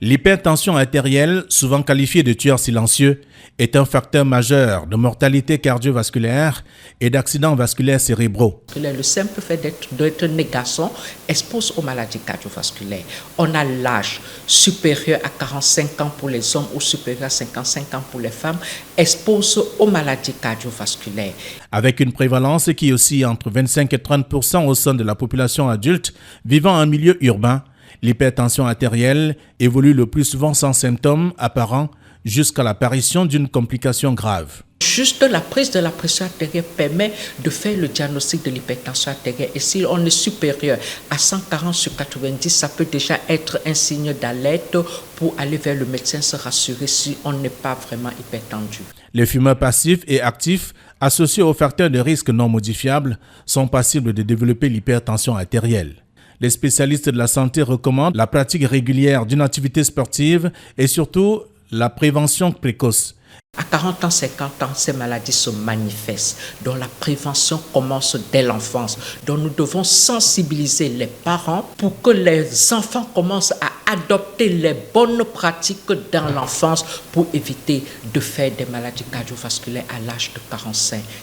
L'hypertension artérielle, souvent qualifiée de tueur silencieux, est un facteur majeur de mortalité cardiovasculaire et d'accidents vasculaires cérébraux. Le simple fait d'être né garçon expose aux maladies cardiovasculaires. On a l'âge supérieur à 45 ans pour les hommes ou supérieur à 55 ans pour les femmes, expose aux maladies cardiovasculaires. Avec une prévalence qui oscille entre 25 et 30% au sein de la population adulte vivant en milieu urbain, l'hypertension artérielle évolue le plus souvent sans symptômes apparents jusqu'à l'apparition d'une complication grave. Juste la prise de la pression artérielle permet de faire le diagnostic de l'hypertension artérielle. Et si on est supérieur à 140 sur 90, ça peut déjà être un signe d'alerte pour aller vers le médecin se rassurer si on n'est pas vraiment hypertendu. Les fumeurs passifs et actifs associés aux facteurs de risque non modifiables sont passibles de développer l'hypertension artérielle. Les spécialistes de la santé recommandent la pratique régulière d'une activité sportive et surtout la prévention précoce. À 40 ans, 50 ans, ces maladies se manifestent. Donc la prévention commence dès l'enfance. Donc nous devons sensibiliser les parents pour que les enfants commencent à adopter les bonnes pratiques dans l'enfance pour éviter de faire des maladies cardiovasculaires à l'âge de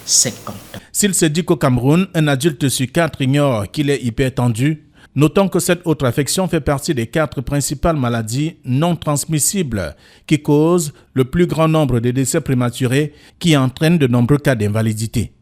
45-50 ans. S'il se dit qu'au Cameroun, un adulte sur 4 ignore qu'il est hypertendu, notons que cette autre affection fait partie des 4 principales maladies non transmissibles qui causent le plus grand nombre de décès prématurés qui entraînent de nombreux cas d'invalidité.